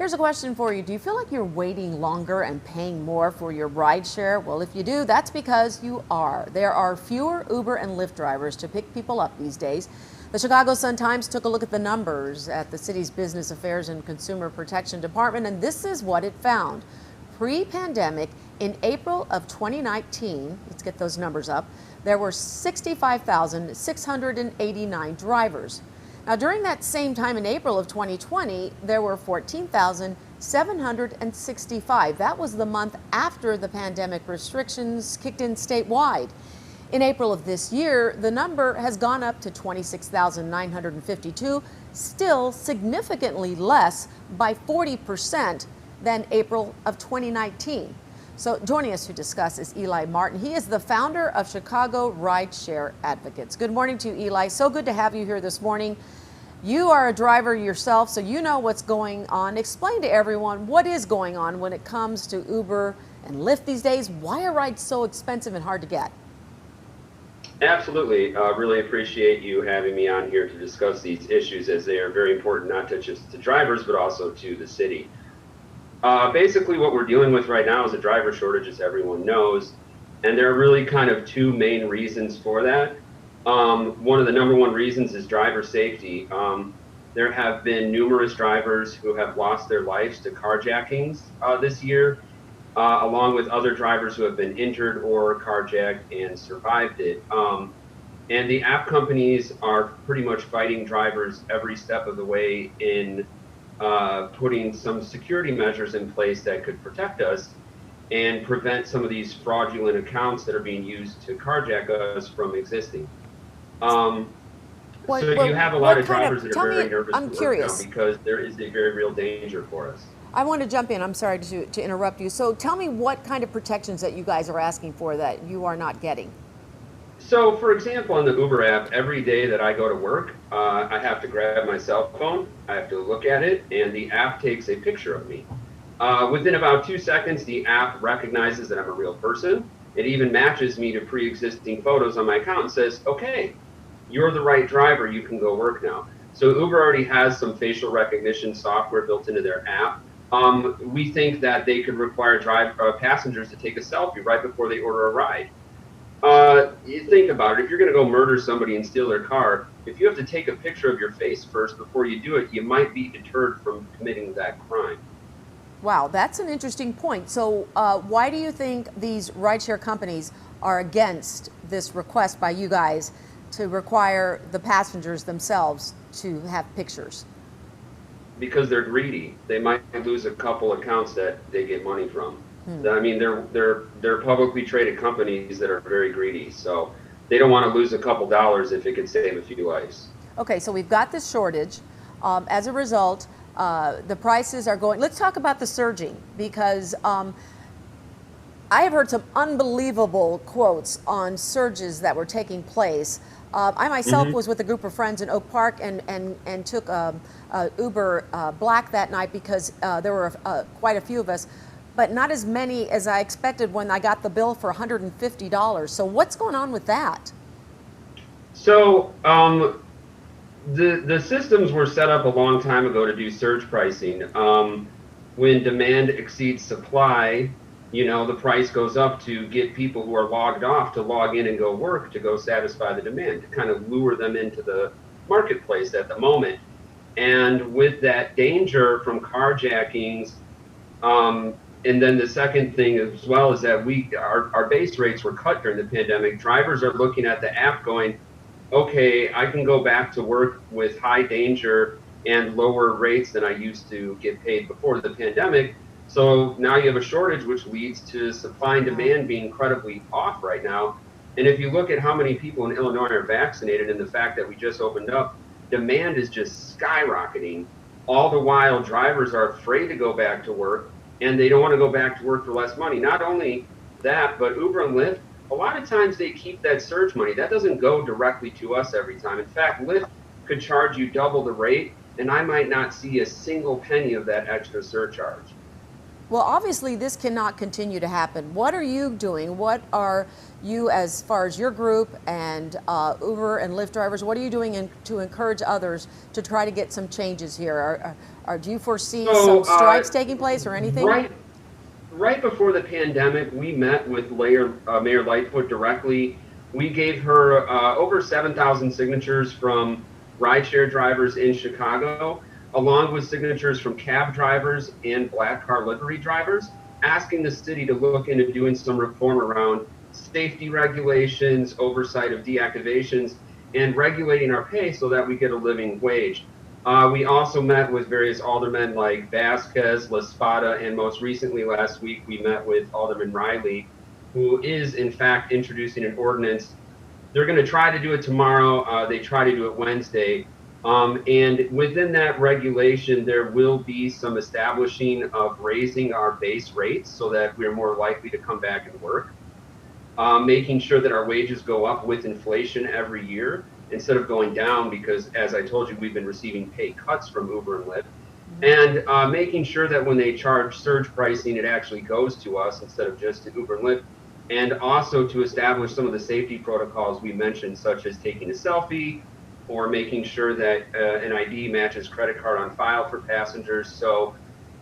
Here's a question for you. Do you feel like you're waiting longer and paying more for your rideshare? Well, if you do, that's because you are. There are fewer Uber and Lyft drivers to pick people up these days. The Chicago Sun-Times took a look at the numbers at the city's Business Affairs and Consumer Protection Department, and this is what it found. Pre-pandemic, in April of 2019, let's get those numbers up, there were 65,689 drivers. Now, during that same time in April of 2020, there were 14,765. That was the month after the pandemic restrictions kicked in statewide. In April of this year, the number has gone up to 26,952, still significantly less by 40% than April of 2019. So joining us to discuss is Eli Martin. He is the founder of Chicago Rideshare Advocates. Good morning to you, Eli. So good to have you here this morning. You are a driver yourself, so you know what's going on. Explain to everyone what is going on when it comes to Uber and Lyft these days. Why are rides so expensive and hard to get? Absolutely. Really appreciate you having me on here to discuss these issues, as they are very important, not just to drivers, but also to the city. Basically, what we're dealing with right now is a driver shortage, as everyone knows, and there are really kind of two main reasons for that. One of the number one reasons is driver safety. There have been numerous drivers who have lost their lives to carjackings this year, along with other drivers who have been injured or carjacked and survived it. And the app companies are pretty much fighting drivers every step of the way in putting some security measures in place that could protect us and prevent some of these fraudulent accounts that are being used to carjack us from existing. So you have a lot of drivers that are very nervous to work now because there is a very real danger for us. I want to jump in. I'm sorry to interrupt you. So tell me what kind of protections that you guys are asking for that you are not getting. So, for example, on the Uber app, every day that I go to work, I have to grab my cell phone, I have to look at it, and the app takes a picture of me. Within about 2 seconds, the app recognizes that I'm a real person. It even matches me to pre-existing photos on my account and says, okay, you're the right driver, you can go work now. So Uber already has some facial recognition software built into their app. We think that they could require passengers to take a selfie right before they order a ride. You think about it, if you're going to go murder somebody and steal their car, if you have to take a picture of your face first before you do it, you might be deterred from committing that crime. Wow, that's an interesting point. So why do you think these rideshare companies are against this request by you guys to require the passengers themselves to have pictures? Because they're greedy. They might lose a couple accounts that they get money from. I mean, they're publicly traded companies that are very greedy, so they don't want to lose a couple dollars if it could save a few lives. Okay, so we've got this shortage. As a result, the prices are going. Let's talk about the surging, because I have heard some unbelievable quotes on surges that were taking place. I myself was with a group of friends in Oak Park and took Uber Black that night because there were quite a few of us, but not as many as I expected when I got the bill for $150. So what's going on with that? So the systems were set up a long time ago to do surge pricing. When demand exceeds supply, the price goes up to get people who are logged off to log in and go work to go satisfy the demand, to kind of lure them into the marketplace at the moment. And with that danger from carjackings, and then the second thing as well is that our base rates were cut during the pandemic. Drivers are looking at the app going, okay, I can go back to work with high danger and lower rates than I used to get paid before the pandemic. So now you have a shortage, which leads to supply and demand being incredibly off right now. And if you look at how many people in Illinois are vaccinated and the fact that we just opened up, demand is just skyrocketing. All the while, drivers are afraid to go back to work, and they don't want to go back to work for less money. Not only that, but Uber and Lyft, a lot of times they keep that surge money. That doesn't go directly to us every time. In fact, Lyft could charge you double the rate, and I might not see a single penny of that extra surcharge. Well, obviously, this cannot continue to happen. What are you doing? What are you, as far as your group and Uber and Lyft drivers, what are you doing to encourage others to try to get some changes here? Do you foresee some So, strikes taking place or anything? right right before the pandemic, we met with Mayor Lightfoot directly. We gave her over 7,000 signatures from rideshare drivers in Chicago, along with signatures from cab drivers and black car livery drivers, asking the city to look into doing some reform around safety regulations, oversight of deactivations, and regulating our pay so that we get a living wage. We also met with various aldermen like Vasquez, La Spada, and most recently last week we met with Alderman Riley, who is in fact introducing an ordinance. They're going to try to do it tomorrow. They try to do it Wednesday. And within that regulation, there will be some establishing of raising our base rates so that we're more likely to come back and work. Making sure that our wages go up with inflation every year instead of going down, because as I told you, we've been receiving pay cuts from Uber and Lyft, and making sure that when they charge surge pricing, it actually goes to us instead of just to Uber and Lyft, and also to establish some of the safety protocols we mentioned, such as taking a selfie or making sure that an ID matches credit card on file for passengers. So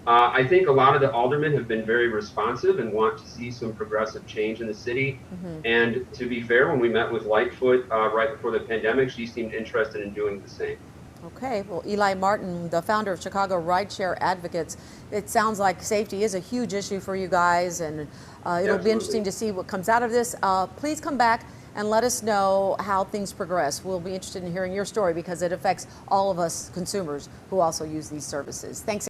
I think a lot of the aldermen have been very responsive and want to see some progressive change in the city. And to be fair, when we met with Lightfoot right before the pandemic, she seemed interested in doing the same. Okay, well, Eli Martin, the founder of Chicago Rideshare Advocates, it sounds like safety is a huge issue for you guys, and it'll be interesting to see what comes out of this. Please come back and let us know how things progress. We'll be interested in hearing your story because it affects all of us consumers who also use these services. Thanks.